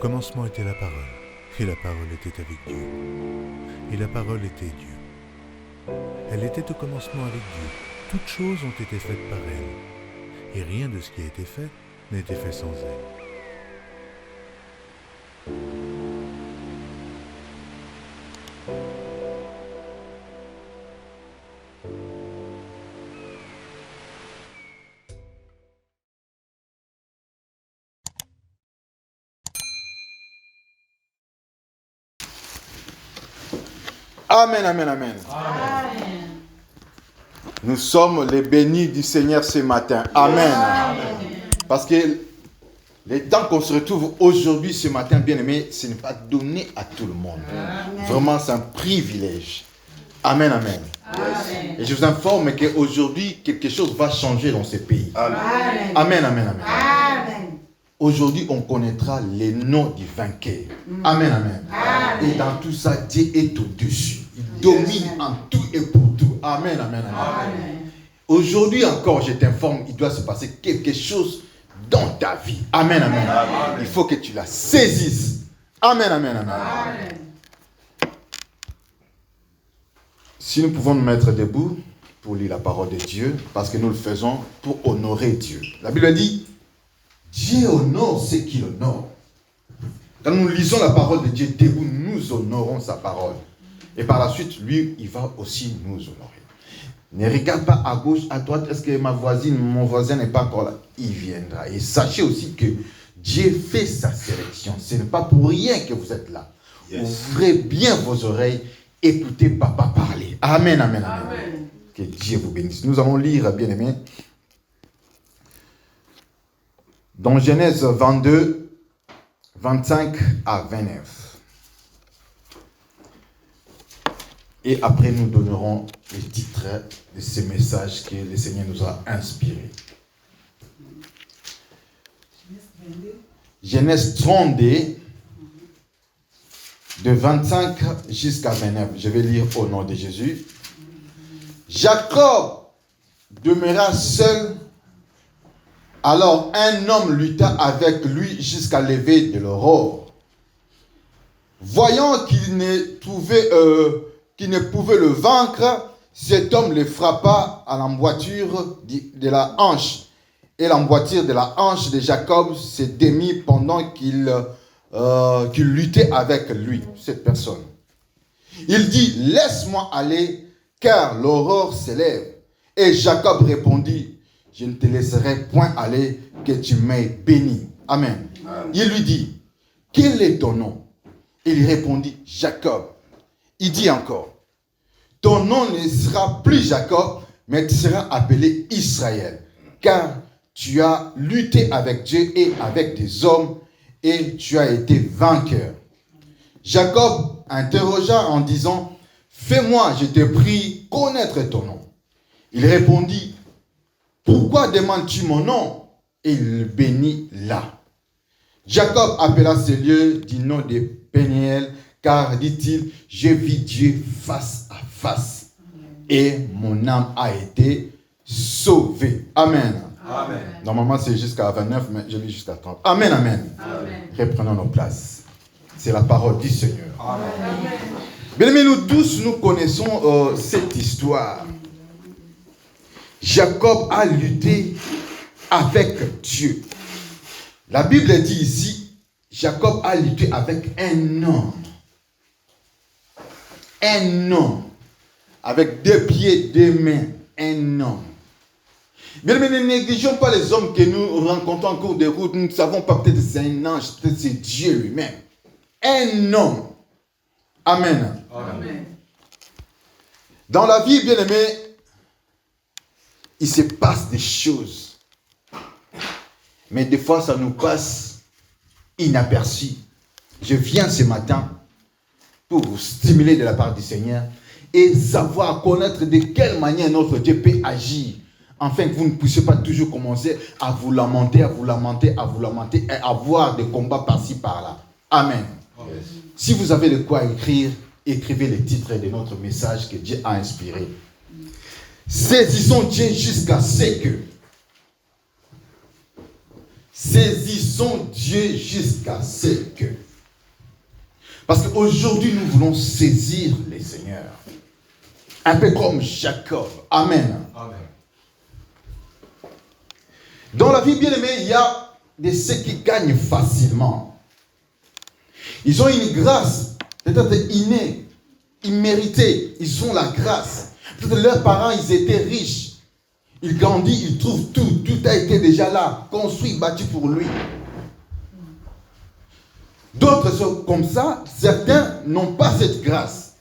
commencement était la parole, et la parole était avec Dieu, et la parole était Dieu. Elle était au commencement avec Dieu. Toutes choses ont été faites par elle, et rien de ce qui a été fait n'a été fait sans elle. Amen, amen, amen. Amen. Nous sommes les bénis du Seigneur ce matin. Amen. Amen. Parce que les temps qu'on se retrouve aujourd'hui, ce matin, bien aimé, ce n'est pas donné à tout le monde. Amen. Vraiment, c'est un privilège. Amen, amen. Amen. Et je vous informe qu'aujourd'hui, quelque chose va changer dans ce pays. Amen. Amen, amen, amen. Amen. Aujourd'hui, on connaîtra les noms du vainqueur. Amen, amen. Amen. Et dans tout ça, Dieu est au-dessus. Il domine en tout et pour tout. Amen, amen, amen. Amen. Aujourd'hui encore, je t'informe, il doit se passer quelque chose dans ta vie. Amen, amen. Amen. Il faut que tu la saisisses. Amen, amen, amen. Amen. Si nous pouvons nous mettre debout pour lire la parole de Dieu, parce que nous le faisons pour honorer Dieu. La Bible dit, Dieu honore ceux qui l'honorent. Quand nous lisons la parole de Dieu debout, nous honorons sa parole. Et par la suite, lui, il va aussi nous honorer. Ne regarde pas à gauche, à droite, est-ce que ma voisine, mon voisin n'est pas encore là? Il viendra. Et sachez aussi que Dieu fait sa sélection. Ce n'est pas pour rien que vous êtes là. Yes. Ouvrez bien vos oreilles, écoutez papa parler. Amen, amen, amen. Amen. Que Dieu vous bénisse. Nous allons lire, bien aimé, dans Genèse 22, 25 à 29. Et après, nous donnerons les titres de ces messages que le Seigneur nous a inspirés. Genèse 32, de 25 jusqu'à 29. Je vais lire au nom de Jésus. Jacob demeura seul. Alors un homme lutta avec lui jusqu'à lever de l'aurore. Voyant qu'il ne pouvait le vaincre, cet homme le frappa à l'emboîture de la hanche. Et l'emboîture de la hanche de Jacob se démit pendant qu'il luttait avec lui, cette personne. Il dit, laisse-moi aller, car l'aurore s'élève. Et Jacob répondit, je ne te laisserai point aller, que tu m'aies béni. Amen. Amen. Il lui dit, quel est ton nom? Il répondit, Jacob. Il dit encore, ton nom ne sera plus Jacob, mais tu seras appelé Israël, car tu as lutté avec Dieu et avec des hommes, et tu as été vainqueur. Jacob interrogea en disant, fais-moi, je te prie, connaître ton nom. Il répondit, pourquoi demandes-tu mon nom? Et il bénit là. Jacob appela ce lieu du nom de Péniel, car, dit-il, j'ai vu Dieu face à face, et mon âme a été sauvée. Amen. Amen. Normalement, c'est jusqu'à 29, mais je lis jusqu'à 30. Amen, amen. Amen. Reprenons nos places. C'est la parole du Seigneur. Amen. Bien, mais nous tous, nous connaissons cette histoire. Jacob a lutté avec Dieu. La Bible dit ici, Jacob a lutté avec un homme. Un homme. Avec 2 pieds, 2 mains. Un homme. Bien, mais ne négligeons pas les hommes que nous rencontrons en cours de route. Nous ne savons pas, peut-être c'est un ange, peut-être c'est Dieu lui-même. Un homme. Amen. Amen. Dans la vie, bien aimé, il se passe des choses. Mais des fois, ça nous passe inaperçu. Je viens ce matin pour vous stimuler de la part du Seigneur et savoir, connaître de quelle manière notre Dieu peut agir, afin que vous ne puissiez pas toujours commencer à vous lamenter, et avoir des combats par-ci, par-là. Amen. Yes. Si vous avez de quoi écrire, écrivez les titres de notre message que Dieu a inspiré. Saisissons Dieu jusqu'à ce que Saisissons Dieu jusqu'à ce que. Parce qu'aujourd'hui, nous voulons saisir les Seigneurs. Un peu comme Jacob. Amen. Amen. Dans la vie, bien aimée, il y a ceux qui gagnent facilement. Ils ont une grâce, peut-être innée, imméritée. Ils ont la grâce. Peut-être leurs parents, ils étaient riches. Ils grandissent, ils trouvent tout. Tout a été déjà là, construit, bâti pour lui. D'autres sont comme ça. Certains n'ont pas cette grâce.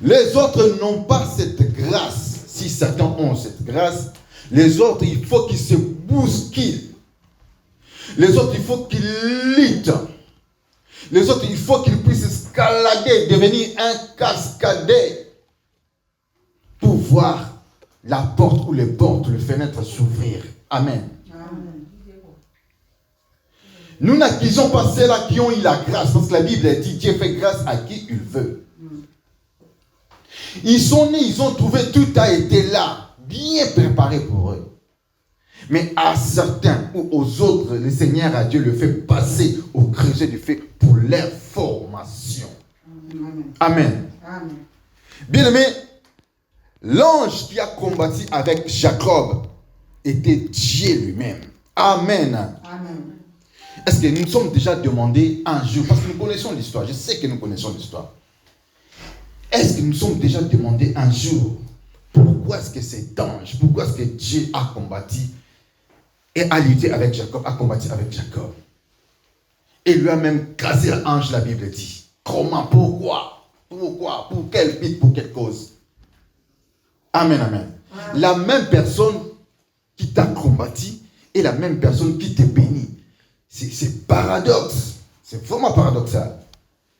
Les autres n'ont pas cette grâce. Si certains ont cette grâce, les autres, il faut qu'ils se bousculent. Les autres, il faut qu'ils luttent. Les autres, il faut qu'ils puissent escalader, devenir un cascadé pour voir la porte ou les portes, les fenêtres s'ouvrir. Amen. Amen. Nous n'acquisons pas ceux-là qui ont eu la grâce, parce que la Bible dit Dieu fait grâce à qui il veut. Ils sont nés, ils ont trouvé, tout a été là, bien préparé pour eux. Mais à certains ou aux autres, le Seigneur à Dieu le fait passer au creuset du feu pour leur formation. Amen. Amen. Bien aimé, l'ange qui a combattu avec Jacob était Dieu lui-même. Amen. Amen. Est-ce que nous nous sommes déjà demandé un jour, parce que nous connaissons l'histoire, je sais que nous connaissons l'histoire. Est-ce que nous nous sommes déjà demandé un jour, pourquoi est-ce que cet ange, pourquoi est-ce que Dieu a combattu et a lutté avec Jacob, a combattu avec Jacob? Et lui a même cassé l'ange, la Bible dit. Comment, pourquoi? Pourquoi? Pour quel but, pour quelle cause? Amen, amen. La même personne qui t'a combattu et la même personne qui te bénit. C'est paradoxe. C'est vraiment paradoxal.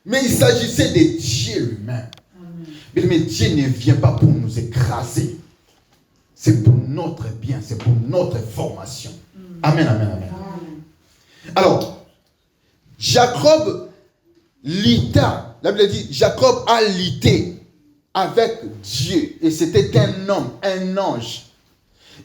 Mais il s'agissait de Dieu lui-même. Mais Dieu ne vient pas pour nous écraser. C'est pour notre bien, c'est pour notre formation. Amen, amen, amen. Alors, Jacob lutta. La Bible dit, Jacob a lutté avec Dieu. Et c'était un homme, un ange.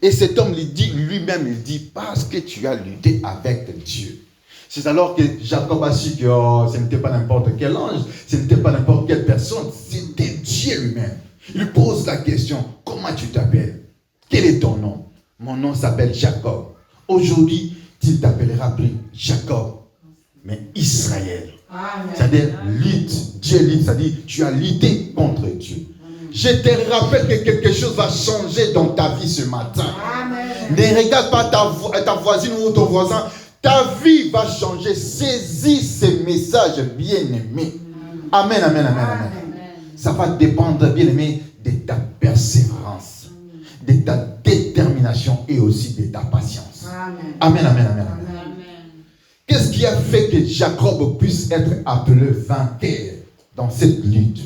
Et cet homme lui dit lui-même, il dit, parce que tu as lutté avec Dieu. C'est alors que Jacob a su que ce n'était pas n'importe quel ange, ce n'était pas n'importe quelle personne, c'était Dieu lui-même. Il lui pose la question, comment tu t'appelles? Quel est ton nom? Mon nom s'appelle Jacob. Aujourd'hui, tu ne t'appelleras plus Jacob, mais Israël. Amen. C'est-à-dire lutte. Dieu lutte, c'est-à-dire tu as lutté contre Dieu. Je te rappelle que quelque chose va changer dans ta vie ce matin. Amen. Ne regarde pas ta voisine ou ton voisin. Ta vie va changer. Saisis ce message, bien-aimé. Amen, amen, amen, amen. Ça va dépendre, bien-aimé, de ta persévérance, de ta détermination et aussi de ta patience. Amen. Amen, amen, amen, amen. Qu'est-ce qui a fait que Jacob puisse être appelé vainqueur dans cette lutte?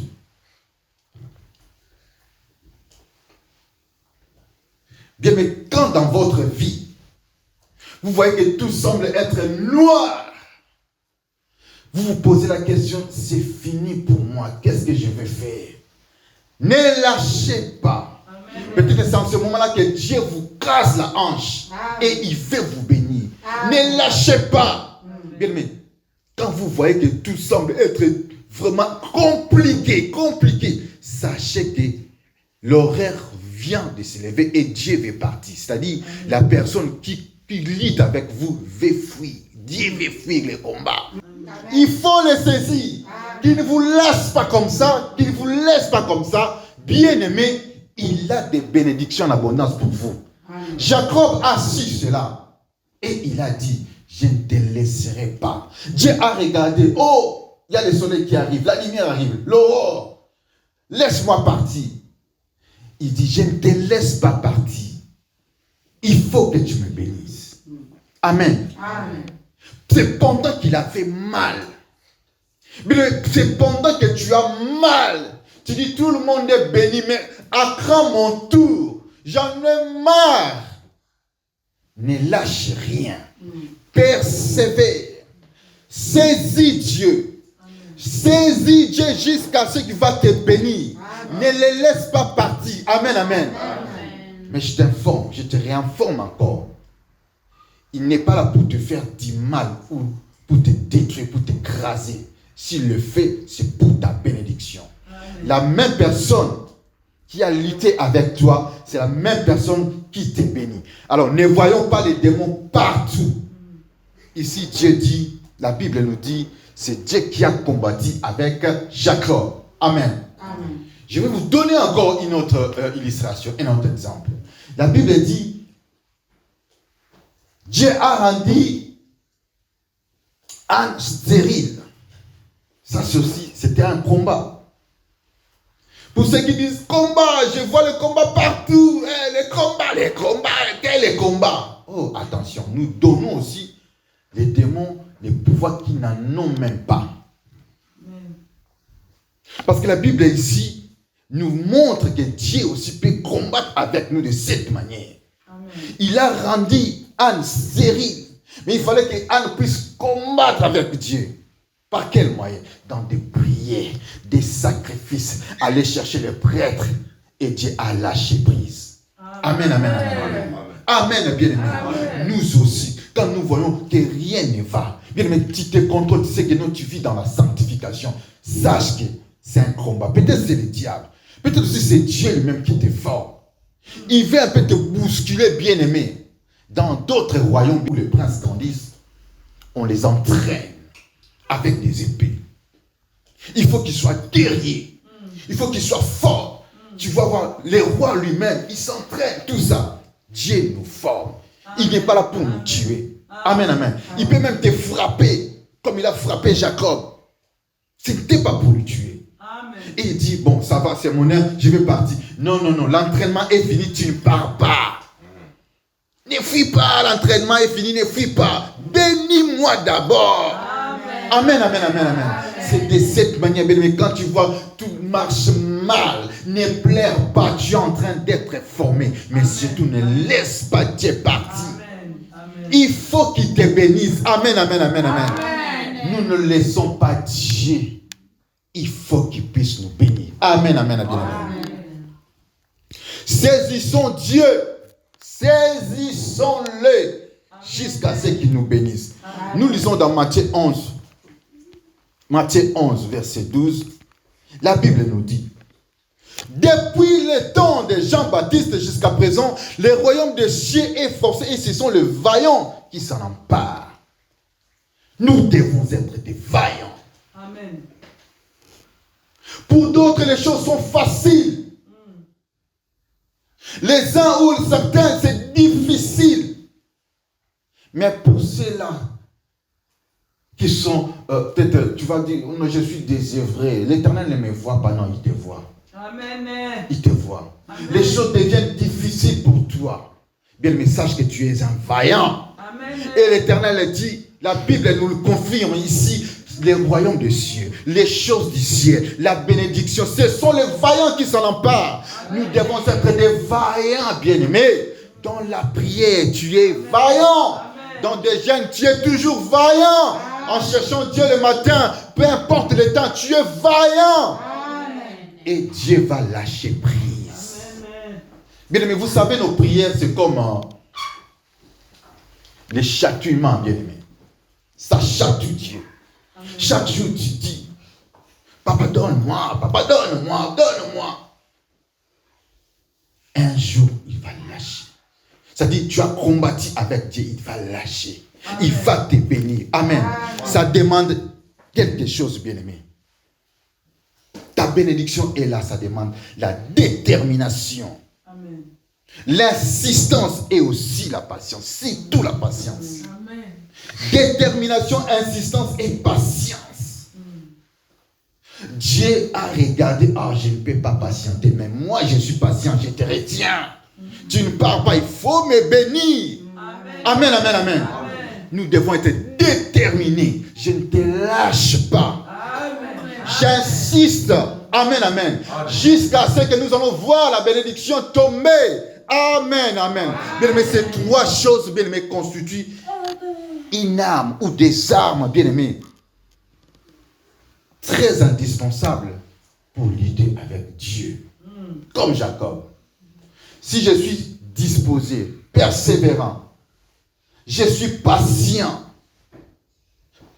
Bien, mais quand dans votre vie, vous voyez que tout semble être noir, vous vous posez la question, c'est fini pour moi, qu'est-ce que je vais faire? Ne lâchez pas. Peut-être que c'est en ce moment-là que Dieu vous casse la hanche et il veut vous bénir. Ne lâchez pas. Bien, mais quand vous voyez que tout semble être vraiment compliqué, sachez que l'horaire vient de s'élever et Dieu veut partir. C'est-à-dire, la personne qui lutte avec vous veut fuir. Dieu veut fuir le combat. Il faut le saisir. Qu'il ne vous laisse pas comme ça. Qu'il ne vous laisse pas comme ça. Bien-aimé, il a des bénédictions en abondance pour vous. Jacob a su cela. Et il a dit, je ne te laisserai pas. Dieu a regardé. Oh, il y a le soleil qui arrive. La lumière arrive. L'aurore. Laisse-moi partir. Il dit, je ne te laisse pas partir. Il faut que tu me bénisses. Amen. Amen. C'est pendant qu'il a fait mal. C'est pendant que tu as mal. Tu dis, tout le monde est béni, mais à quand mon tour? J'en ai marre. Ne lâche rien. Persévère. Saisis Dieu. Saisis Dieu jusqu'à ce qu'il va te bénir. Ne les laisse pas partir. Amen, amen. Mais je t'informe, je te réinforme encore. il n'est pas là pour te faire du mal ou pour te détruire, pour t'écraser. S'il le fait, c'est pour ta bénédiction. Amen. La même personne qui a lutté avec toi, c'est la même personne qui te bénit. Alors, ne voyons pas les démons partout. Ici, Dieu dit, la Bible nous dit, c'est Dieu qui a combattu avec Jacob. Amen. Amen. Je vais vous donner encore une autre illustration, un autre exemple. La Bible dit, Dieu a rendu Anne stérile. Ça aussi, c'était un combat. Pour ceux qui disent combat, je vois le combat partout. Les combats. Oh, attention, nous donnons aussi les démons les pouvoirs qu'ils n'en ont même pas. Parce que la Bible ici nous montre que Dieu aussi peut combattre avec nous de cette manière. Amen. Il a rendu Anne stérile. Mais il fallait que Anne puisse combattre avec Dieu. Par quel moyen? Dans des prières, des sacrifices, aller chercher les prêtres. Et Dieu a lâché prise. Amen, amen, amen. Amen, amen bien aimé. Nous aussi, quand nous voyons que rien ne va, bien aimé, tu te contrôles, tu sais que non, tu vis dans la sanctification. Sache que c'est un combat. Peut-être c'est le diable. Peut-être aussi c'est Dieu lui-même qui te forme. Il veut un peu te bousculer, bien aimé. Dans d'autres royaumes où les princes grandissent, on les entraîne avec des épées. Il faut qu'ils soient guerriers. Il faut qu'ils soient forts. Tu vas voir, les rois lui-même, ils s'entraînent, tout ça. Dieu nous forme. Il n'est pas là pour nous tuer. Amen, amen. Il peut même te frapper, comme il a frappé Jacob. Ce n'était pas pour le tuer. Amen. Et il dit, bon, ça va, c'est mon heure, je vais partir. Non, l'entraînement est fini, tu ne pars pas. Ne fuis pas, l'entraînement est fini, ne fuis pas. Bénis-moi d'abord. Amen, amen, amen, amen. C'est de cette manière, mais quand tu vois tout marche mal, ne pleure pas, tu es en train d'être formé. Mais surtout, ne laisse pas Dieu partir. Il faut qu'il te bénisse. Amen, amen, amen, amen. Nous ne laissons pas Dieu. Il faut qu'il puisse nous bénir. Amen, amen, amen, amen. Saisissons Dieu. Saisissons-le jusqu'à ce qu'il nous bénisse. Nous lisons dans Matthieu 11. Matthieu 11, verset 12. La Bible nous dit, depuis le temps de Jean-Baptiste jusqu'à présent, le royaume de Dieu est forcé et ce sont les vaillants qui s'en emparent. Nous devons être des vaillants. Amen. Pour d'autres, les choses sont faciles. Les uns ou certains, c'est difficile. Mais pour ceux-là qui sont, peut-être, tu vas dire, non, je suis désœuvré. L'Éternel ne me voit pas, non, il te voit. Amen. Il te voit. Amen. Les choses deviennent difficiles pour toi. Bien, le message que tu es un vaillant. Amen. Et l'Éternel dit, la Bible nous le confirme ici, les royaumes des cieux, les choses du ciel, la bénédiction, ce sont les vaillants qui s'en emparent. Amen. Nous devons être des vaillants, bien-aimés. Dans la prière, tu es vaillant. Amen. Dans des jeûnes, tu es toujours vaillant. Amen. En cherchant Dieu le matin, peu importe le temps, tu es vaillant. Amen. Et Dieu va lâcher prise. Amen. Bien-aimés, vous savez, nos prières, c'est comme les châtiments, bien-aimés. Ça chatouille Dieu. Amen. Chaque jour, tu dis, papa, donne-moi, donne-moi. Un jour, il va lâcher. C'est-à-dire, tu as combattu avec Dieu, il va lâcher. Amen. Il va te bénir. Amen. Amen. Ça demande quelque chose, bien-aimé. Ta bénédiction est là, ça demande la détermination. Amen. L'insistance et aussi la patience. C'est tout la patience. Amen. Détermination, insistance et patience. Dieu a regardé, je ne peux pas patienter, mais moi je suis patient, je te retiens. Tu ne pars pas, il faut me bénir. Amen, amen, amen. Amen. Nous devons être déterminés. Je ne te lâche pas. Amen. J'insiste. Amen, amen. Jusqu'à ce que nous allons voir la bénédiction tomber. Amen, amen. Bien-aimés, ces trois choses, bien-aimés, constituent une arme ou des armes, bien-aimés, très indispensables pour lutter avec Dieu. Comme Jacob. Si je suis disposé, persévérant, Je suis patient.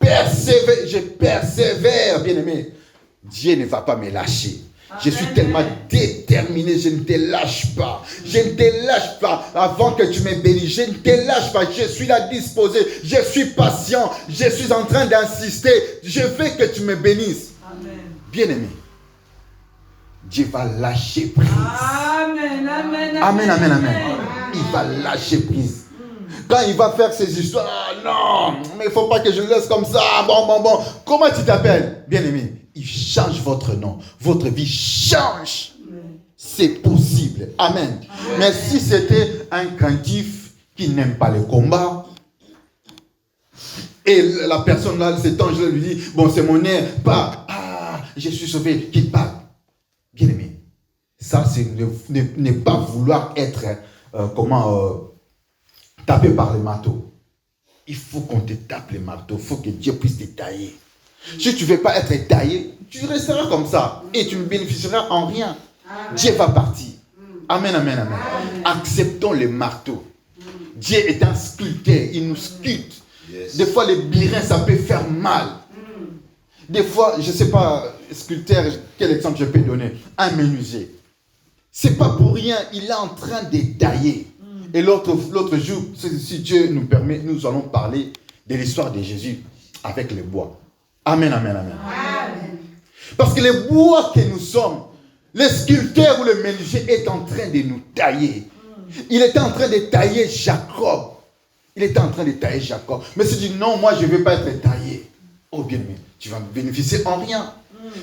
Je persévère, bien-aimé. Dieu ne va pas me lâcher. Je suis tellement déterminé, je ne te lâche pas. Je ne te lâche pas avant que tu me bénisses. Je ne te lâche pas. Je suis là disposé. Je suis patient. Je suis en train d'insister. Je veux que tu me bénisses. Bien-aimé, Dieu va lâcher prise. Amen, amen, Amen, amen, amen. Il va lâcher prise. Quand il va faire ses histoires, non, mais il ne faut pas que je le laisse comme ça. Bon. Comment tu t'appelles? Bien-aimé, il change votre nom. Votre vie change. C'est possible. Amen. Mais si c'était un craintif qui n'aime pas le combat, et la personne là, cet ange lui dit, bon, c'est mon air, pas, je suis sauvé, qu'il parle. Bien-aimé, ça c'est ne pas vouloir être, tapé par le marteau. Il faut qu'on te tape le marteau. Il faut que Dieu puisse te tailler. Si tu ne veux pas être taillé, tu resteras comme ça. Et tu ne bénéficieras en rien. Amen. Dieu va partir. Amen, amen, amen. Acceptons le marteau. Dieu est un sculpteur. Il nous sculpte. Yes. Des fois, les birins, ça peut faire mal. Des fois, je ne sais pas, sculpteur, quel exemple je peux donner? Un menuisier. Ce n'est pas pour rien. Il est en train de tailler. Et l'autre jour, si Dieu nous permet, nous allons parler de l'histoire de Jésus avec le bois. Amen, amen, amen. Amen. Parce que le bois que nous sommes, le sculpteur ou le menuisier est en train de nous tailler. Il était en train de tailler Jacob. Mais si tu dis non, moi je ne veux pas être taillé. Oh bien-aimé, tu vas bénéficier en rien.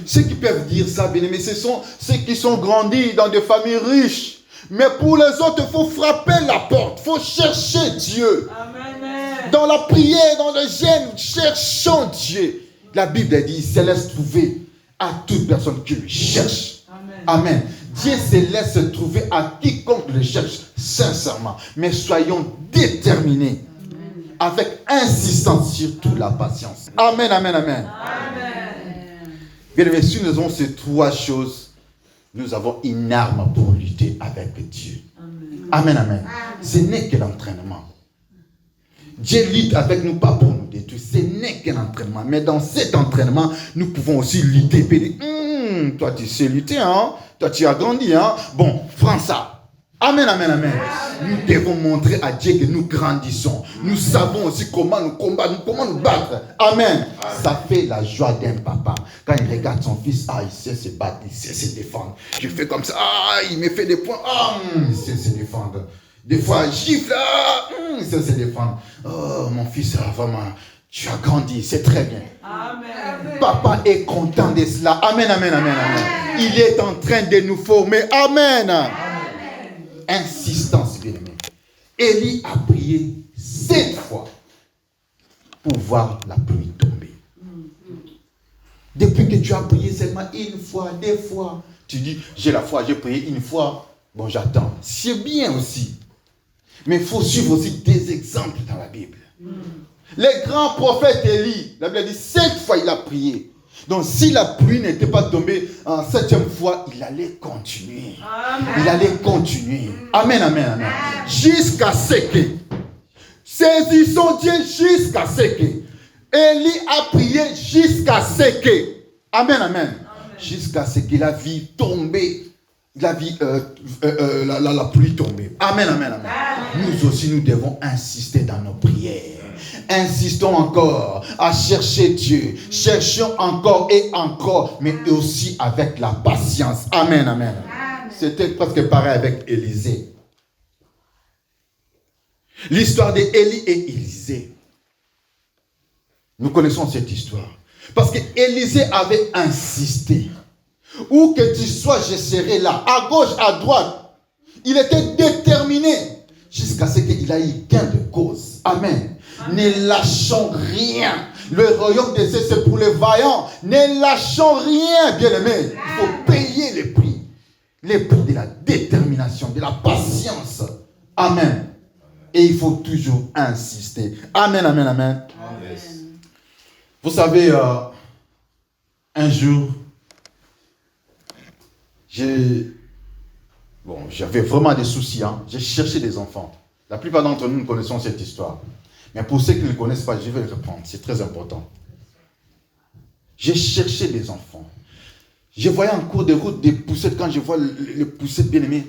Ceux qui peuvent dire ça, bien-aimé, ce sont ceux qui sont grandis dans des familles riches. Mais pour les autres, il faut frapper la porte. Il faut chercher Dieu. Amen. Dans la prière, dans le jeûne, cherchons Dieu. La Bible dit, il se laisse trouver à toute personne qui le cherche. Amen. Amen. Dieu se laisse trouver à quiconque le cherche sincèrement. Mais soyons déterminés. Amen. Avec insistance, surtout la patience. Amen, amen, amen. Amen. Bien aimé, si nous avons ces trois choses, nous avons une arme pour lutter avec Dieu. Amen, amen. Amen. Ce n'est que l'entraînement. Dieu lutte avec nous, pas pour nous détruire. Ce n'est qu'un entraînement. Mais dans cet entraînement, nous pouvons aussi lutter. Toi, tu sais lutter, hein? Toi, tu as grandi, hein? Bon, prends ça. Amen, amen, amen. Nous devons montrer à Dieu que nous grandissons. Nous savons aussi comment nous combattre, comment nous battre. Amen. Ça fait la joie d'un papa. Quand il regarde son fils, il sait se battre, il sait se défendre. Je fais comme ça, il me fait des points, il sait se défendre. Des fois, il gifle, il sait se défendre. Oh, mon fils, vraiment, tu as grandi, c'est très bien. Amen. Papa est content de cela. Amen, amen, amen, amen. Il est en train de nous former. Amen. Insistance, bien-aimé. Élie a prié 7 fois pour voir la pluie tomber. Depuis que tu as prié seulement une fois, 2 fois, tu dis, j'ai la foi, j'ai prié une fois, bon, j'attends. C'est bien aussi. Mais il faut suivre aussi des exemples dans la Bible. Les grands prophètes Élie, la Bible dit 7 fois il a prié. Donc si la pluie n'était pas tombée en 7e fois, il allait continuer. Amen. Il allait continuer. Amen, amen, amen. Jusqu'à ce que, saisissons Dieu jusqu'à ce que, Élie a prié jusqu'à ce que, amen, amen, jusqu'à ce qu'il a vu tomber, il a vu la pluie tomber. Amen, amen, amen. Nous aussi, nous devons insister dans nos prières. Insistons encore à chercher Dieu. Cherchons encore et encore, mais aussi avec la patience. Amen, amen. C'était presque pareil avec Élisée. L'histoire d'Élie et Élisée. Nous connaissons cette histoire. Parce que Élisée avait insisté. Où que tu sois, je serai là. À gauche, à droite. Il était déterminé. Jusqu'à ce qu'il ait eu gain de cause. Amen. Ne lâchons rien. Le royaume de Dieu, c'est pour les vaillants. Ne lâchons rien, bien-aimés. Il faut payer les prix. Les prix de la détermination, de la patience. Amen. Et il faut toujours insister. Amen, amen, amen. Amen. Vous savez, un jour, j'avais vraiment des soucis. J'ai cherché des enfants. La plupart d'entre nous connaissons cette histoire. Mais pour ceux qui ne le connaissent pas, je vais le reprendre. C'est très important. J'ai cherché des enfants. Je voyais en cours de route des poussettes. Quand je vois les poussettes bien-aimées,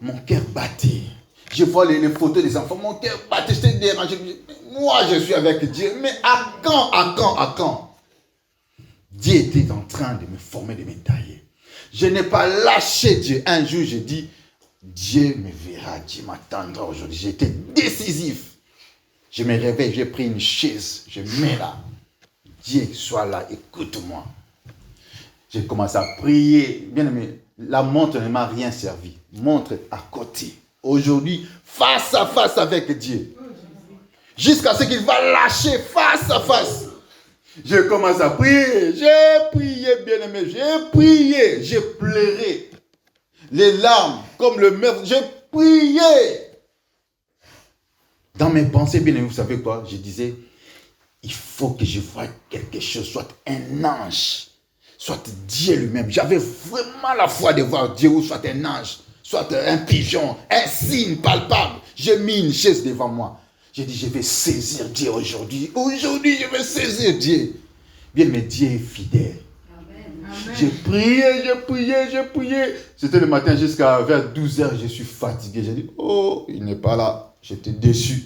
mon cœur battait. Je vois les photos des enfants, mon cœur battait. J'étais dérangé. Moi, je suis avec Dieu. Mais à quand Dieu était en train de me former, de me tailler. Je n'ai pas lâché Dieu. Un jour, j'ai dit, Dieu me verra, Dieu m'attendra aujourd'hui. J'étais décisif. Je me réveille, j'ai pris une chaise, je mets là. Dieu, sois là, écoute-moi. J'ai commencé à prier. Bien aimé, la montre ne m'a rien servi. Montre à côté. Aujourd'hui, face à face avec Dieu. Jusqu'à ce qu'il va lâcher face à face. Je commence à prier. J'ai prié, bien aimé. J'ai prié. J'ai pleuré. Les larmes, comme le meurtre. J'ai prié. Dans mes pensées, bien aimé, vous savez quoi? Je disais, il faut que je voie quelque chose, soit un ange, soit Dieu lui-même. J'avais vraiment la foi de voir Dieu, ou soit un ange, soit un pigeon, un signe palpable. J'ai mis une chaise devant moi. J'ai dit, je vais saisir Dieu aujourd'hui. Aujourd'hui, je vais saisir Dieu. Bien, mais Dieu est fidèle. J'ai prié. C'était le matin jusqu'à vers 12h, je suis fatigué. J'ai dit, oh, il n'est pas là. J'étais déçu.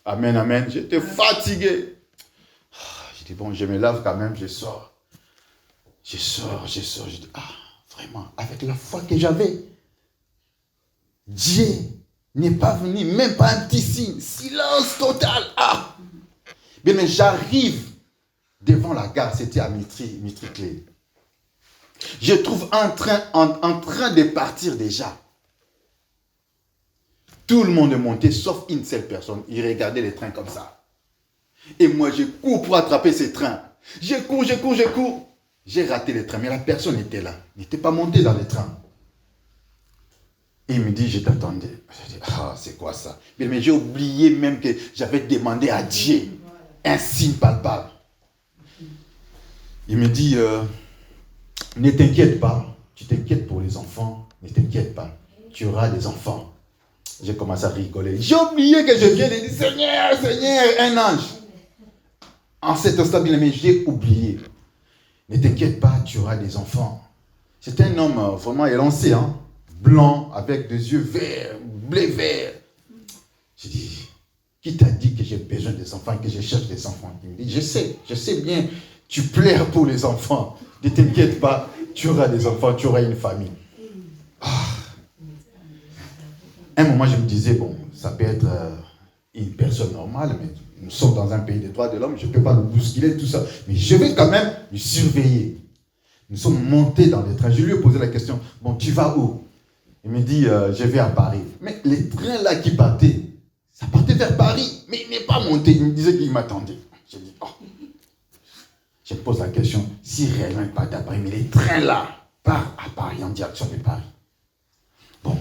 Amen. J'étais fatigué. J'ai dit, bon, je me lave quand même, je sors. Je dis, vraiment, avec la foi que j'avais, Dieu n'est pas venu, même pas un petit signe. Silence total. Bien, mais j'arrive devant la gare, c'était à Mitry-Clé. Je trouve un train en train de partir déjà. Tout le monde est monté, sauf une seule personne. Il regardait les trains comme ça. Et moi, je cours pour attraper ces trains. Je cours. J'ai raté le train, mais la personne était là. Il n'était pas monté dans le train. Et il me dit, je t'attendais. J'ai dit, c'est quoi ça? Mais j'ai oublié même que j'avais demandé à Dieu un signe palpable. Il me dit, ne t'inquiète pas. Tu t'inquiètes pour les enfants. Ne t'inquiète pas. Tu auras des enfants. J'ai commencé à rigoler. J'ai oublié que je viens de dire, Seigneur, un ange. En cet instant, bien aimé, j'ai oublié. Ne t'inquiète pas, tu auras des enfants. C'est un homme vraiment élancé, blanc, avec des yeux verts, blé vert. J'ai dit, qui t'a dit que j'ai besoin des enfants, que je cherche des enfants? Il me dit, je sais bien, tu pleures pour les enfants. Ne t'inquiète pas, tu auras des enfants, tu auras une famille. Un moment, je me disais, bon, ça peut être une personne normale, mais nous sommes dans un pays des droits de l'homme, je ne peux pas le bousculer, tout ça. Mais je vais quand même le surveiller. Nous sommes montés dans les trains. Je lui ai posé la question, bon, tu vas où? Il me dit, je vais à Paris. Mais les trains là qui partaient, ça partait vers Paris, mais il n'est pas monté. Il me disait qu'il m'attendait. J'ai dit, je me pose la question, si réellement il partait à Paris, mais les trains là partent à Paris, en direction de Paris. Bon.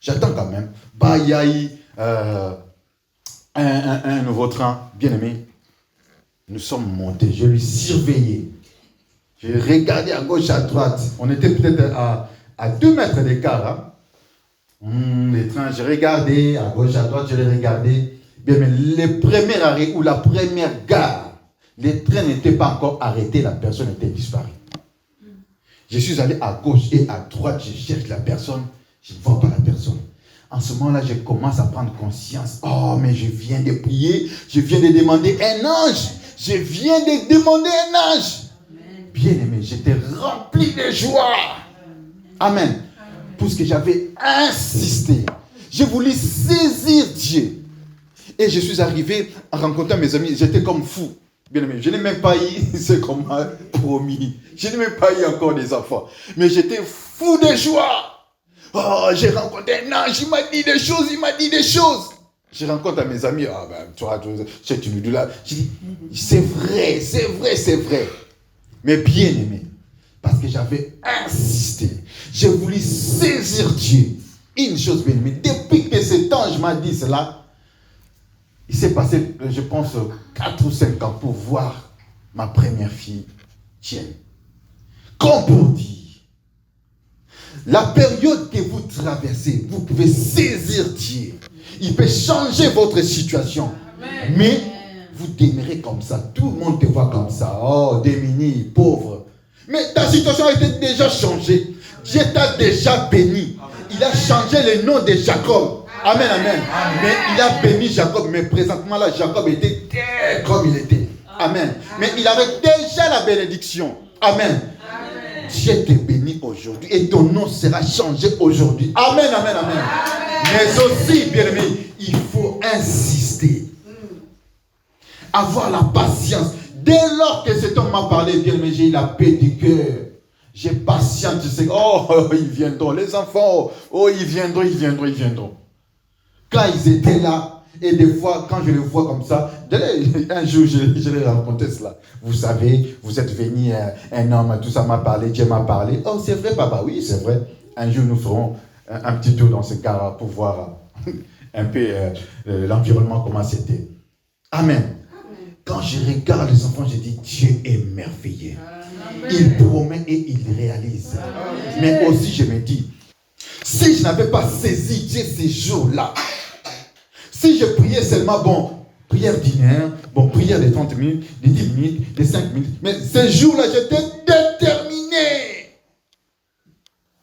J'attends quand même. Il y a eu un nouveau train, bien aimé. Nous sommes montés, je lui surveillais. J'ai regardé à gauche, à droite. On était peut-être à 2 mètres d'écart. Les trains, j'ai regardé à gauche, à droite, je les regardais. Bien, mais le premier arrêt ou la première gare, les trains n'étaient pas encore arrêtés, la personne était disparue. Je suis allé à gauche et à droite, je cherche la personne. Je ne vois pas la personne. En ce moment-là, je commence à prendre conscience. Oh, mais je viens de prier. Je viens de demander un ange. Bien aimé, j'étais rempli de joie. Amen. Puisque j'avais insisté. Je voulais saisir Dieu. Et je suis arrivé à rencontrer mes amis. J'étais comme fou. Bien aimé, je n'ai même pas eu ce qu'on m'a promis. Je n'ai même pas eu encore des enfants. Mais j'étais fou de joie. Oh, j'ai rencontré un ange, il m'a dit des choses. Je rencontre mes amis, toi, tu me dis là. Je dis, c'est vrai. Mais bien aimé, parce que j'avais insisté, j'ai voulu saisir Dieu. Une chose bien aimée, depuis que cet ange m'a dit cela, il s'est passé, je pense, 4 ou 5 ans pour voir ma première fille, Tienne. Comme pour dire, la période que vous traversez, vous pouvez saisir Dieu. Il peut changer votre situation. Mais vous demeurez comme ça. Tout le monde te voit comme ça. Oh, démuni, pauvre. Mais ta situation a été déjà changée. Dieu t'a déjà béni. Il a changé le nom de Jacob. Amen, amen. Mais il a béni Jacob. Mais présentement là, Jacob était comme il était. Amen. Mais il avait déjà la bénédiction. Amen. Dieu te bénit aujourd'hui et ton nom sera changé aujourd'hui. Amen, amen, amen. Mais aussi, bien aimé, il faut insister. Avoir la patience. Dès lors que cet homme m'a parlé, bien aimé, j'ai eu la paix du cœur. J'ai patience, je sais, ils viendront, les enfants, ils viendront. Quand ils étaient là, et des fois, quand je les vois comme ça, un jour, je les racontais cela. Vous savez, vous êtes venu, un homme, tout ça m'a parlé, Dieu m'a parlé. Oh, c'est vrai, papa, oui, c'est vrai. Un jour, nous ferons un petit tour dans ce car pour voir un peu l'environnement, comment c'était. Amen. Quand je regarde les enfants, je dis, Dieu est merveilleux. Il promet et il réalise. Mais aussi, je me dis, si je n'avais pas saisi Dieu ces jours-là, si je priais seulement, prière d'une heure, prière de 30 minutes, de 10 minutes, de 5 minutes, mais ces jours-là, j'étais déterminé.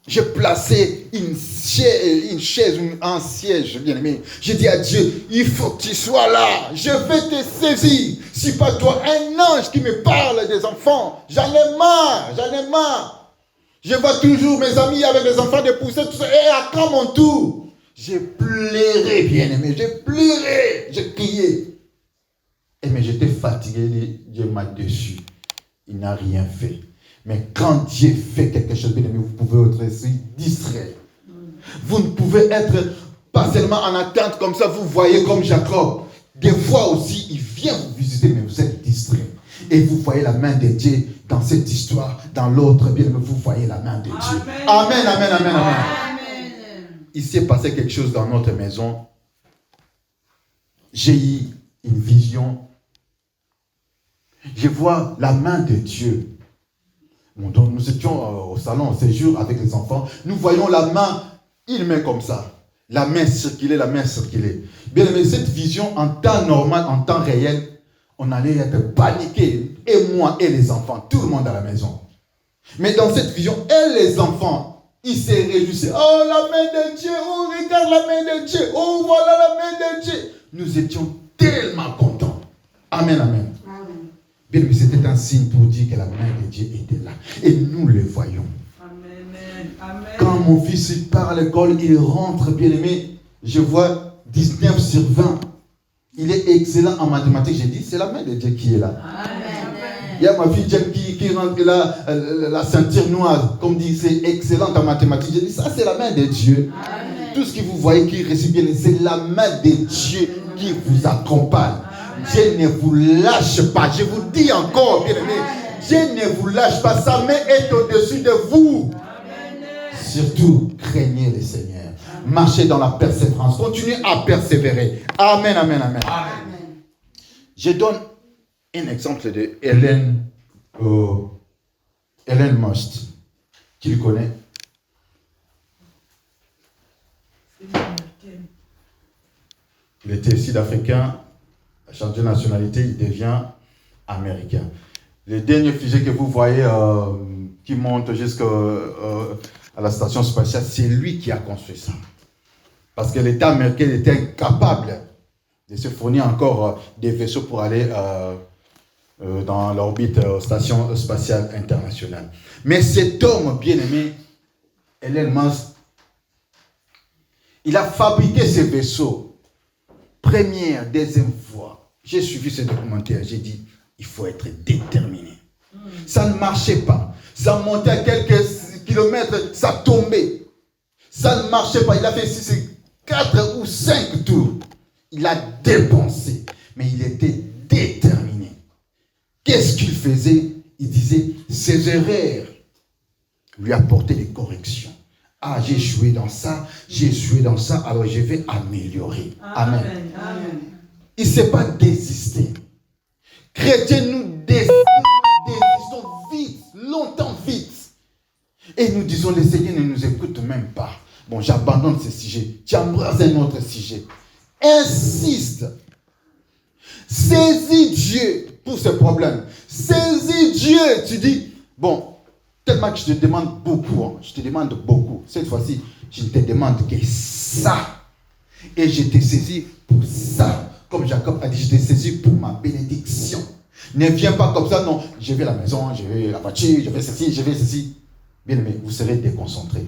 Je plaçais une chaise, un siège, bien aimé. J'ai dit à Dieu, il faut que tu sois là. Je vais te saisir. Si pas toi, un ange qui me parle des enfants. J'en ai marre. Je vois toujours mes amis avec les enfants de pousser, tout ça. Et à quand mon tour? J'ai pleuré, bien aimé. J'ai crié. Mais j'étais fatigué. Dieu m'a déçu. Il n'a rien fait. Mais quand Dieu fait quelque chose, bien aimé, vous pouvez être aussi distrait. Vous ne pouvez être pas seulement en attente comme ça, vous voyez comme Jacob. Des fois aussi, il vient vous visiter, mais vous êtes distrait. Et vous voyez la main de Dieu dans cette histoire, dans l'autre, bien aimé, vous voyez la main de Dieu. Amen, amen, amen, amen. Il s'est passé quelque chose dans notre maison. J'ai eu une vision. Je vois la main de Dieu. Donc nous étions au salon, au séjour avec les enfants. Nous voyons la main, une main comme ça. La main circulée. Bien aimé, cette vision en temps normal, en temps réel, on allait être paniqués. Et moi et les enfants, tout le monde à la maison. Mais dans cette vision, et les enfants, ils se réjouissaient. Oh, la main de Dieu, oh, regarde la main de Dieu, oh, voilà la main de Dieu. Nous étions tellement contents. Amen, amen. Bien, mais c'était un signe pour dire que la main de Dieu était là. Et nous le voyons. Amen. Quand mon fils il part à l'école, il rentre, bien aimé, je vois 19 sur 20. Il est excellent en mathématiques. J'ai dit, c'est la main de Dieu qui est là. Amen. Il y a ma fille qui rentre là, la ceinture noire, comme dit, c'est excellente en mathématiques. J'ai dit, ça c'est la main de Dieu. Amen. Tout ce que vous voyez qui réussit bien, c'est la main de Dieu qui vous accompagne. Dieu ne vous lâche pas. Je vous dis encore, bien aimé, Dieu ne vous lâche pas. Sa main est au-dessus de vous. Amen. Surtout, craignez le Seigneur. Marchez dans la persévérance. Continuez à persévérer. Amen, amen, amen. Amen. Je donne un exemple de Hélène Most. Qui le connaît? Il était sud-africain. A changé de nationalité, il devient américain. Le dernier fusée que vous voyez qui monte jusqu'à la station spatiale, c'est lui qui a construit ça. Parce que l'État américain était incapable de se fournir encore des vaisseaux pour aller dans l'orbite station spatiale internationale. Mais cet homme bien-aimé, Elon Musk, il a fabriqué ces vaisseaux. Première, deuxième fois. J'ai suivi ce documentaire, j'ai dit, il faut être déterminé. Ça ne marchait pas. Ça montait à quelques kilomètres, ça tombait. Ça ne marchait pas. Il a fait 4 ou 5 tours. Il a dépensé. Mais il était déterminé. Qu'est-ce qu'il faisait? Il disait, ses erreurs lui apportaient des corrections. Ah, j'ai échoué dans ça, alors je vais améliorer. Amen. Amen. Il ne s'est pas désisté. Chrétiens, nous désistons vite, longtemps vite. Et nous disons, le Seigneur ne nous écoute même pas. Bon, j'abandonne ce sujet. Tu embrasses un autre sujet. Insiste. Saisis Dieu pour ce problème. Saisis Dieu. Tu dis, bon, tellement que je te demande beaucoup. Hein, je te demande beaucoup. Cette fois-ci, je ne te demande que ça. Et je t'ai saisi pour ça. Comme Jacob a dit, je t'ai saisi pour ma bénédiction. Ne viens pas comme ça, non. Je vais à la maison, je vais à la voiture, je vais ceci, je vais ceci. Bien aimé, vous serez déconcentrés.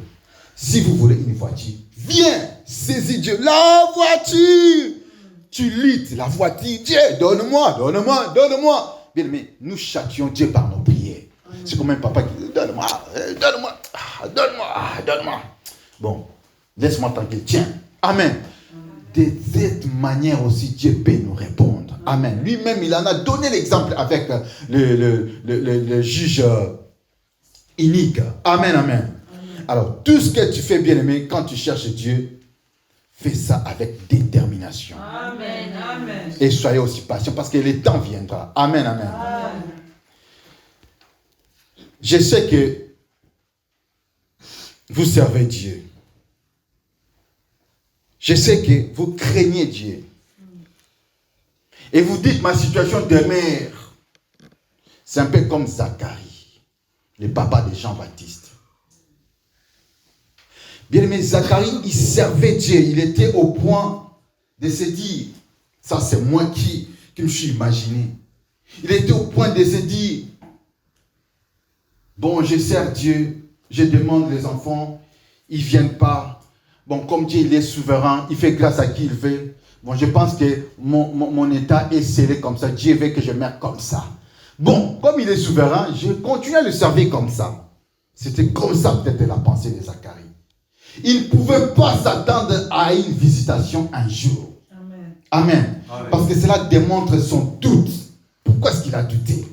Si vous voulez une voiture, viens, saisis Dieu. La voiture! Tu luttes, la voiture, Dieu, donne-moi, donne-moi, donne-moi. Bien aimé, nous châtions Dieu par nos prières. C'est comme un papa qui dit, donne-moi, donne-moi, donne-moi, donne-moi. Bon, laisse-moi tranquille, tiens. Amen. De cette manière aussi, Dieu peut nous répondre. Amen. Lui-même, il en a donné l'exemple avec le juge unique. Amen, amen. Alors, tout ce que tu fais, bien-aimé, quand tu cherches Dieu, fais ça avec détermination. Amen, amen. Et soyez aussi patient parce que le temps viendra. Amen, amen. Amen. Je sais que vous servez Dieu. Je sais que vous craignez Dieu. Et vous dites, ma situation demeure. C'est un peu comme Zacharie, le papa de Jean-Baptiste. Bien aimé, Zacharie, il servait Dieu. Il était au point de se dire, ça c'est moi qui me suis imaginé. Il était au point de se dire, bon, je sers Dieu, je demande les enfants, ils ne viennent pas. Bon, comme Dieu, il est souverain, il fait grâce à qui il veut. Bon, je pense que mon état est scellé comme ça. Dieu veut que je meure comme ça. Bon, comme il est souverain, je continue à le servir comme ça. C'était comme ça peut-être la pensée de Zacharie. Il ne pouvait pas s'attendre à une visitation un jour. Amen. Amen. Amen. Parce que cela démontre son doute. Pourquoi est-ce qu'il a douté?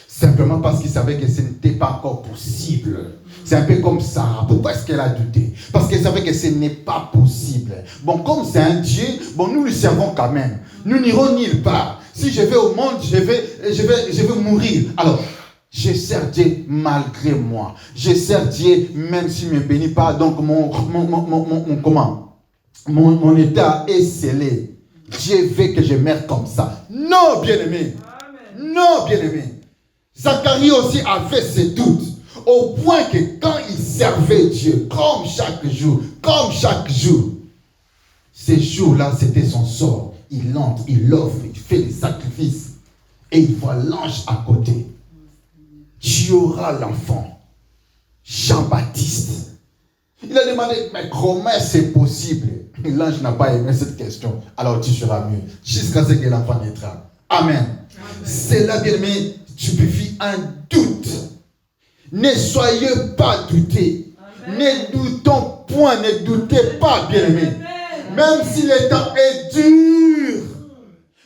Simplement parce qu'il savait que ce n'était pas encore possible. C'est un peu comme Sarah. Pourquoi est-ce qu'elle a douté? Parce qu'elle savait que ce n'est pas possible. Bon, comme c'est un Dieu, bon, nous lui servons quand même. Nous n'irons nulle part. Si je vais au monde, je vais mourir. Alors, je sers Dieu malgré moi. Je sers Dieu même s'il ne me bénit pas. Donc, mon état est scellé. Dieu veut que je meure comme ça. Non, bien-aimé. Non, bien-aimé. Zacharie aussi avait ses doutes. Au point que quand il servait Dieu, comme chaque jour, ces jours-là, c'était son sort. Il entre, il offre, il fait les sacrifices. Et il voit l'ange à côté. Tu auras l'enfant. Jean-Baptiste. Il a demandé, mais comment c'est possible? L'ange n'a pas aimé cette question. Alors tu seras mieux. Jusqu'à ce que l'enfant naîtra. Amen. C'est là, bien aimé, tu purifies un doute. Ne soyez pas doutés. Ne doutons point, ne doutez pas, bien aimé. Même si le temps est dur,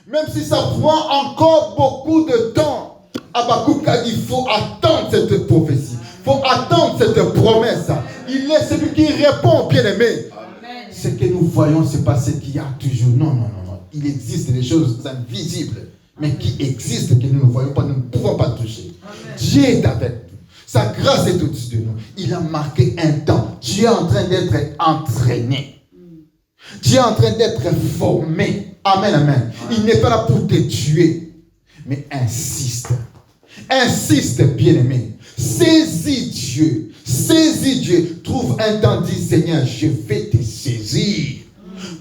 même si ça prend encore beaucoup de temps, Habakkuk a dit, il faut attendre cette prophétie. Il faut attendre cette promesse. Il est celui qui répond, bien aimé. Ce que nous voyons, ce n'est pas ce qu'il y a toujours. Non. Il existe des choses invisibles, mais qui existent, que nous ne voyons pas, nous ne pouvons pas toucher. Amen. Dieu est avec nous. Sa grâce est au-dessus de nous. Il a marqué un temps. Dieu est en train d'être entraîné. Dieu est en train d'être formé. Amen, amen. Il n'est pas là pour te tuer, mais insiste. Insiste, bien-aimé. Saisis Dieu. Saisis Dieu. Trouve un temps, dis Seigneur, je vais te saisir.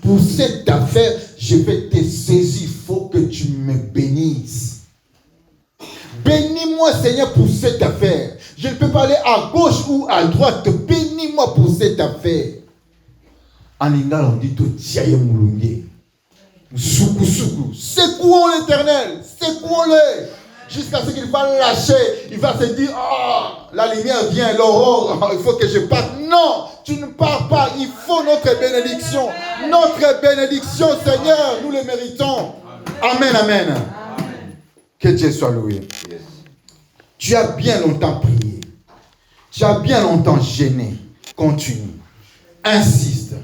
Pour cette affaire, je vais te saisir. Il faut que tu me bénisses. Bénis-moi, Seigneur, pour cette affaire. Je ne peux pas aller à gauche ou à droite. Bénis-moi pour cette affaire. En lingala, on dit tout tiaye moulungue. Soukou. Secouons l'Éternel. Secouons-le. Jusqu'à ce qu'il va lâcher. Il va se dire, la lumière vient, l'aurore, il faut que je parte. Non, tu ne pars pas. Il faut notre bénédiction. Notre bénédiction, Seigneur, nous le méritons. Amen. Que Dieu soit loué. Yes. Tu as bien longtemps prié. Tu as bien longtemps gêné. Continue. Insiste.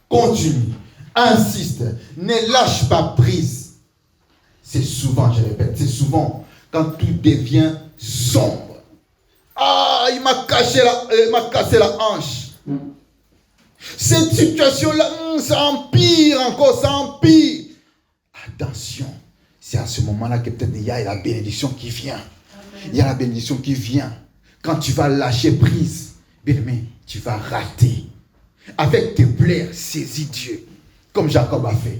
Continue. Insiste. Ne lâche pas prise. C'est souvent, je répète, c'est souvent quand tout devient sombre. Il m'a cassé la hanche. Cette situation-là, ça empire encore, ça empire. Attention. c'est à ce moment-là que peut-être il y a la bénédiction qui vient. Il y a la bénédiction qui vient. Quand tu vas lâcher prise, bien aimé, tu vas rater. Avec tes plaies, saisis Dieu, comme Jacob a fait.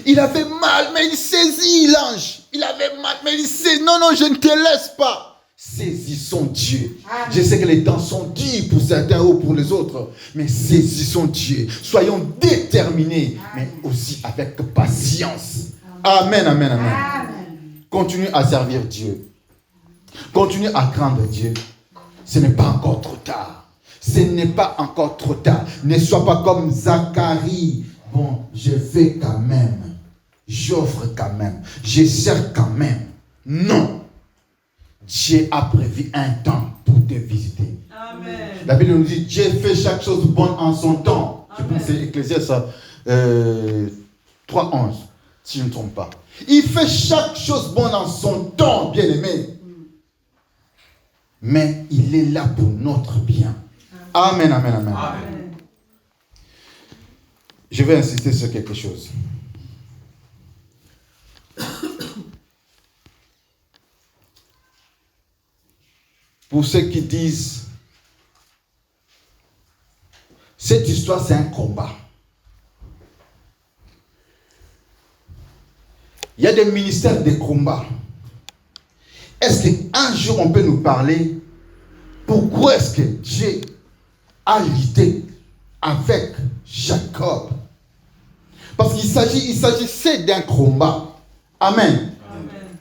Il avait mal, mais il saisit l'ange. Il avait mal, mais il sait, non, non, je ne te laisse pas. Saisissons Dieu. Je sais que les temps sont durs pour certains ou pour les autres, mais saisissons Dieu. Soyons déterminés, mais aussi avec patience. Amen, amen, amen. Continue à servir Dieu. Continue à craindre Dieu. Ce n'est pas encore trop tard. Ce n'est pas encore trop tard. Ne sois pas comme Zacharie. Bon, je fais quand même. J'offre quand même. Je sers quand même. Non. Dieu a prévu un temps pour te visiter. Amen. La Bible nous dit, Dieu fait chaque chose bonne en son temps. Je pense que c'est Ecclésiaste 3:11, si je ne me trompe pas. Il fait chaque chose bonne en son temps, bien-aimé. Mais il est là pour notre bien. Amen, amen, amen. Amen. Je vais insister sur quelque chose. Pour ceux qui disent, cette histoire c'est un combat. Il y a des ministères de combat. Est-ce qu'un jour on peut nous parler pourquoi est-ce que Dieu a lutté avec Jacob? Parce qu'il s'agissait d'un combat. Amen. Amen.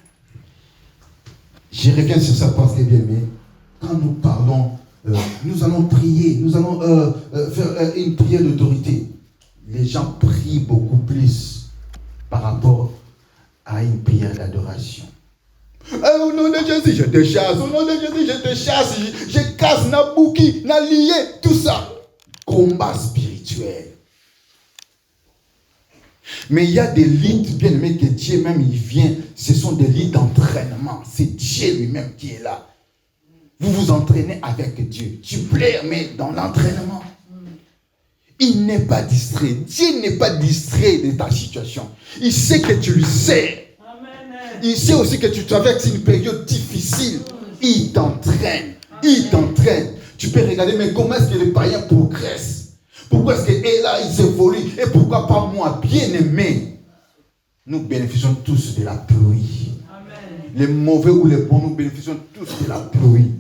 Je reviens sur ça parce que bien aimé, quand nous parlons, nous allons prier, nous allons faire une prière d'autorité. Les gens prient beaucoup plus par rapport à une prière d'adoration. Au nom de Jésus, je te chasse. Au nom de Jésus, je te chasse. Je casse Nabouki, Nalié, tout ça. Combat spirituel. Mais il y a des lits, bien aimés, que Dieu même il vient. Ce sont des lits d'entraînement. C'est Dieu lui-même qui est là. Vous vous entraînez avec Dieu. Tu plais, mais dans l'entraînement. Il n'est pas distrait. Dieu n'est pas distrait de ta situation. Il sait que tu le sais. Il sait aussi que tu traverses une période difficile. Il t'entraîne. Il t'entraîne. Tu peux regarder, mais comment est-ce que les païens progressent? Pourquoi est-ce que là, ils évoluent? Et pourquoi pas moi, bien-aimé? Nous bénéficions tous de la pluie. Amen. Les mauvais ou les bons, nous bénéficions tous de la pluie.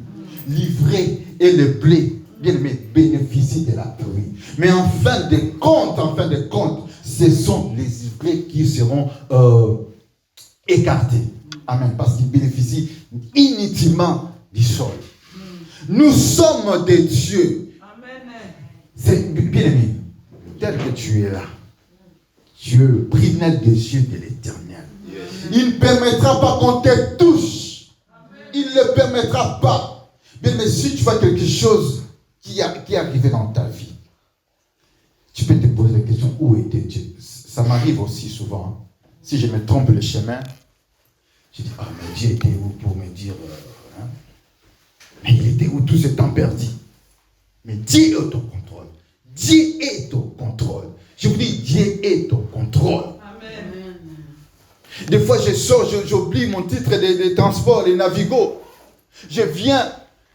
L'ivraie et le blé, bien-aimé, bénéficient de la pluie. Mais en fin de compte, ce sont les ivraies qui seront écartés. Amen. Parce qu'ils bénéficient inutilement du sol. Nous sommes des dieux. Amen. C'est bien aimé. Tel que tu es là, Dieu, prénel des yeux de l'Éternel. Il ne permettra pas qu'on te touche. Il ne le permettra pas. Bien, mais si tu vois quelque chose qui est arrivé dans ta vie, tu peux te poser la question, où était Dieu? Ça m'arrive aussi souvent. Si je me trompe le chemin, je dis, ah, mais Dieu était où pour me dire, mais il était où tout ce temps perdu? Mais Dieu est au contrôle. Dieu est au contrôle. Je vous dis, Dieu est au contrôle. Amen. Des fois, je sors, j'oublie mon titre de transport, les Navigo. Je viens,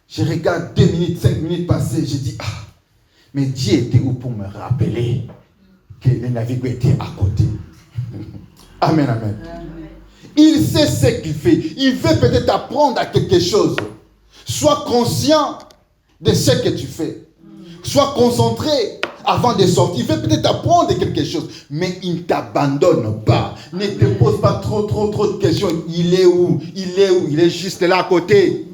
je regarde 2 minutes, 5 minutes passer, je dis, ah, mais Dieu était où pour me rappeler que les Navigo étaient à côté? Amen, amen. Il sait ce qu'il fait. Il veut peut-être apprendre à quelque chose. Sois conscient de ce que tu fais. Sois concentré avant de sortir. Il veut peut-être apprendre quelque chose, mais il ne t'abandonne pas. Ne te pose pas trop de questions. Il est où? Il est où? Il est juste là à côté.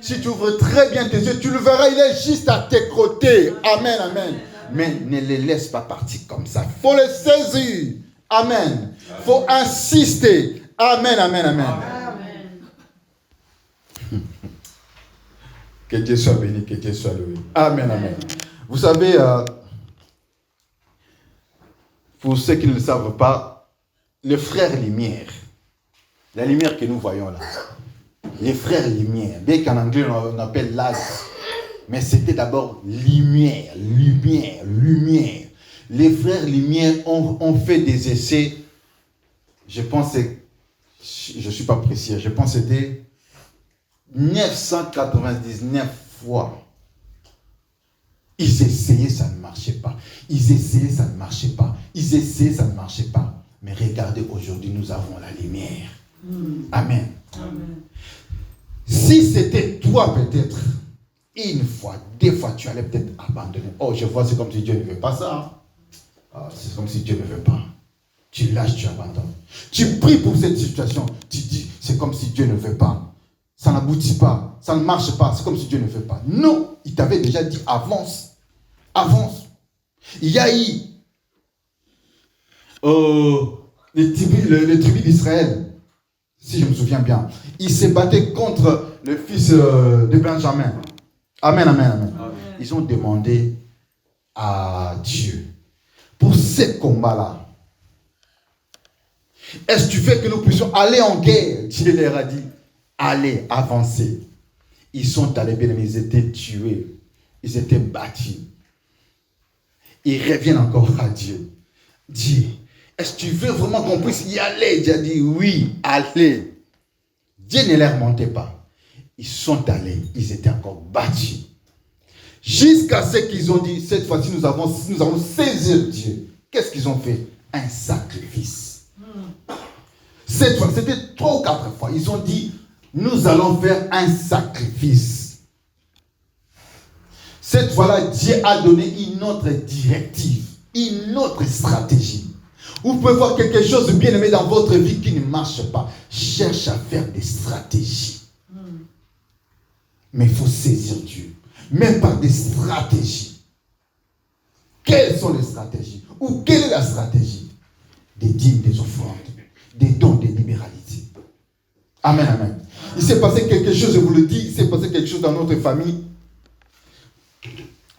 Si tu ouvres très bien tes yeux, tu le verras, il est juste à tes côtés. Amen, amen. Mais ne les laisse pas partir comme ça. Il faut les saisir. Amen. Il faut insister. Amen, amen, amen. Que Dieu soit béni, que Dieu soit loué. Amen, amen. Vous savez, pour ceux qui ne le savent pas, les frères Lumière, la lumière que nous voyons là, les frères Lumière, bien qu'en anglais on appelle light, mais c'était d'abord lumière. Les frères Lumière ont fait des essais, je pense, je ne suis pas précis, je pense que c'était 999 fois. Ils essayaient, ça ne marchait pas. Ils essayaient, ça ne marchait pas. Ils essayaient, ça ne marchait pas. Mais regardez, aujourd'hui, nous avons la lumière. Amen. Amen. Si c'était toi, peut-être, une fois, deux fois, tu allais peut-être abandonner. Oh, je vois, c'est comme si Dieu ne veut pas ça. Ah, c'est comme si Dieu ne veut pas. Tu lâches, tu abandonnes. Tu pries pour cette situation. Tu dis, c'est comme si Dieu ne veut pas. Ça n'aboutit pas. Ça ne marche pas. C'est comme si Dieu ne veut pas. Non, il t'avait déjà dit, avance. Avance. Il y a eu les tribus d'Israël, si je me souviens bien. Ils se battaient contre le fils de Benjamin. Amen, amen, amen. Amen. Ils ont demandé à Dieu, pour ce combat-là, est-ce que tu veux que nous puissions aller en guerre? Dieu leur a dit, allez, avancez. Ils sont allés bien, ils étaient tués. Ils étaient battus. Ils reviennent encore à Dieu. Dieu, est-ce que tu veux vraiment qu'on puisse y aller? Dieu a dit, oui, allez. Dieu ne les remontait pas. Ils sont allés, ils étaient encore battus. Jusqu'à ce qu'ils ont dit, cette fois-ci, nous avons saisi Dieu. Qu'est-ce qu'ils ont fait? Un sacrifice. Cette fois, c'était 3 ou 4 fois. Ils ont dit, nous allons faire un sacrifice. Cette fois-là, Dieu a donné une autre directive, une autre stratégie. Vous pouvez voir quelque chose de bien aimé dans votre vie qui ne marche pas. Cherche à faire des stratégies. Mais il faut saisir Dieu. Même par des stratégies. Quelles sont les stratégies? Ou quelle est la stratégie? Des dîmes, des offrandes, des dons, des libéralités. Amen, amen. Il s'est passé quelque chose, je vous le dis, il s'est passé quelque chose dans notre famille.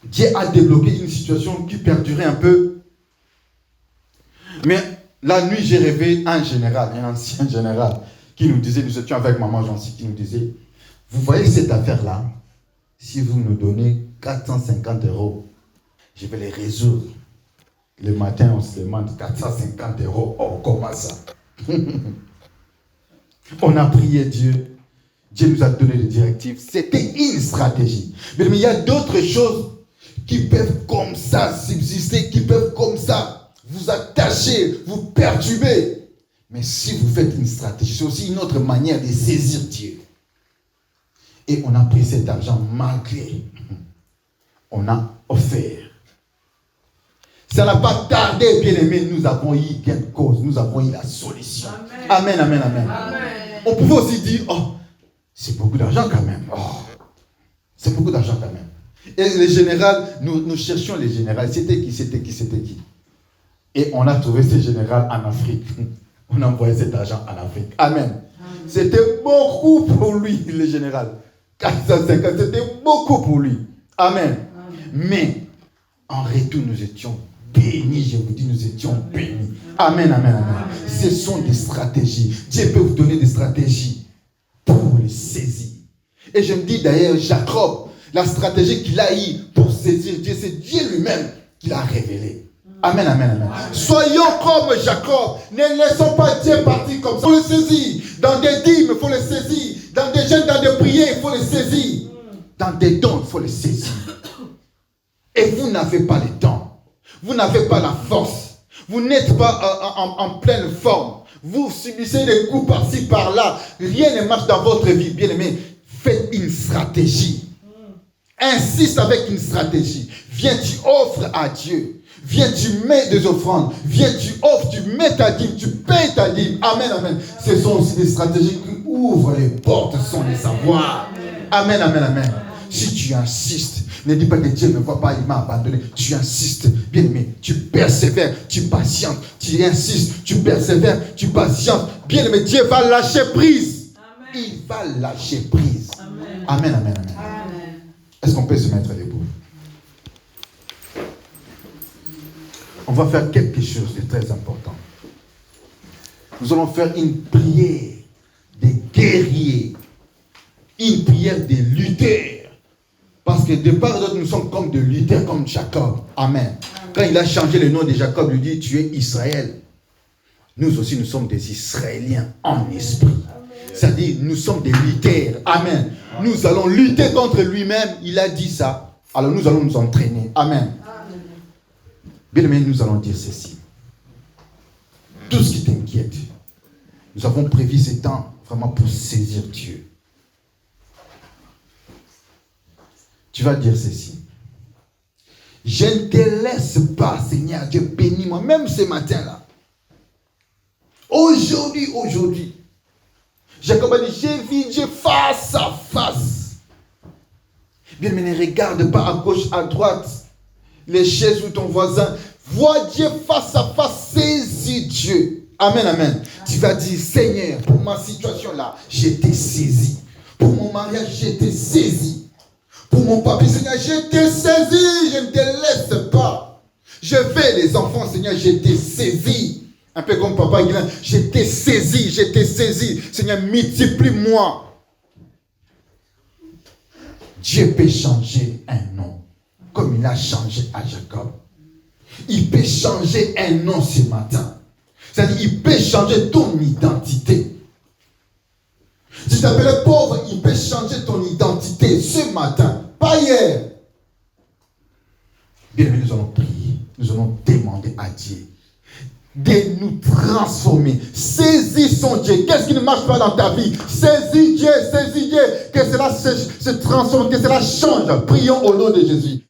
Dieu a débloqué une situation qui perdurait un peu. Mais la nuit, j'ai rêvé un général, un ancien général, qui nous disait, nous étions avec maman Jancy, qui nous disait, vous voyez cette affaire-là, si vous nous donnez 450 €, je vais les résoudre. Le matin, on se demande 450 €. Oh, comment ça? On a prié Dieu. Dieu nous a donné des directives. C'était une stratégie. Mais il y a d'autres choses qui peuvent comme ça subsister, qui peuvent comme ça vous attacher, vous perturber. Mais si vous faites une stratégie, c'est aussi une autre manière de saisir Dieu. Et on a pris cet argent malgré. On a offert. Ça n'a pas tardé, bien aimé, nous avons eu gain de cause, nous avons eu la solution. Amen, amen, amen. Amen. On pouvait aussi dire, oh, c'est beaucoup d'argent quand même. Oh, c'est beaucoup d'argent quand même. Et les généraux, nous cherchions les généraux. C'était qui? Et on a trouvé ces généraux en Afrique. On a envoyé cet argent en Afrique. Amen. Amen. C'était beaucoup pour lui, le général. 450, c'était beaucoup pour lui. Amen. Amen. Mais, en retour, nous étions bénis. Je vous dis, nous étions bénis. Amen, amen, amen. Amen. Ce sont des stratégies. Dieu peut vous donner des stratégies pour les saisir. Et je me dis d'ailleurs, Jacob, la stratégie qu'il a eue pour saisir Dieu, c'est Dieu lui-même qui l'a révélé. Amen, amen, amen. Soyons comme Jacob. Ne laissons pas Dieu partir comme ça. Il faut le saisir. Dans des dîmes, il faut le saisir. Dans des jeûnes, dans des prières, il faut le saisir. Dans des dons, il faut le saisir. Et vous n'avez pas le temps. Vous n'avez pas la force. Vous n'êtes pas en pleine forme. Vous subissez des coups par-ci, par-là. Rien ne marche dans votre vie. Bien aimé, faites une stratégie. Insiste avec une stratégie. Viens, tu offres à Dieu. Viens, tu mets des offrandes. Viens, tu offres, tu mets ta dîme, tu payes ta dîme. Amen, amen. Ce sont aussi des stratégies qui ouvrent les portes sans les savoir. Amen, amen, amen. Si tu insistes, ne dis pas que Dieu ne voit pas, il m'a abandonné. Tu insistes, bien aimé, tu persévères, tu patientes, tu insistes, tu persévères, tu patientes. Bien aimé, Dieu va lâcher prise. Amen. Il va lâcher prise. Amen, amen, amen. Amen. Est-ce qu'on peut se mettre debout? On va faire quelque chose de très important. Nous allons faire une prière des guerriers, une prière des lutteurs. Parce que de part et d'autre, nous sommes comme des lutteurs, comme Jacob. Amen. Quand il a changé le nom de Jacob, il dit, tu es Israël. Nous aussi, nous sommes des Israéliens en esprit. C'est-à-dire, nous sommes des lutteurs. Amen. Nous allons lutter contre lui-même. Il a dit ça. Alors nous allons nous entraîner. Amen. Bien aimé, nous allons dire ceci. Tout ce qui t'inquiète, nous avons prévu ces temps vraiment pour saisir Dieu. Tu vas dire ceci. Je ne te laisse pas, Seigneur Dieu, bénis-moi, même ce matin-là. Aujourd'hui. Jacob a dit, j'ai vu Dieu face à face. Bien, mais ne regarde pas à gauche, à droite, les chaises ou ton voisin. Vois Dieu face à face, saisis Dieu. Amen, amen. Tu vas dire, Seigneur, pour ma situation là, j'étais saisi. Pour mon mariage, j'étais saisi. Pour mon papier, Seigneur, j'étais saisi. Je ne te laisse pas. Je vais les enfants, Seigneur, j'étais saisi. Un peu comme papa Guilain, j'étais saisi. Seigneur, multiplie-moi. Dieu peut changer un nom, comme il a changé à Jacob. Il peut changer un nom ce matin. C'est-à-dire, il peut changer ton identité. Si tu t'appelles pauvre, il peut changer ton identité ce matin, pas hier. Bien aimé, nous allons prier, nous allons demander à Dieu de nous transformer. Saisis son Dieu. Qu'est-ce qui ne marche pas dans ta vie? Saisis Dieu, que cela se transforme, que cela change. Prions au nom de Jésus.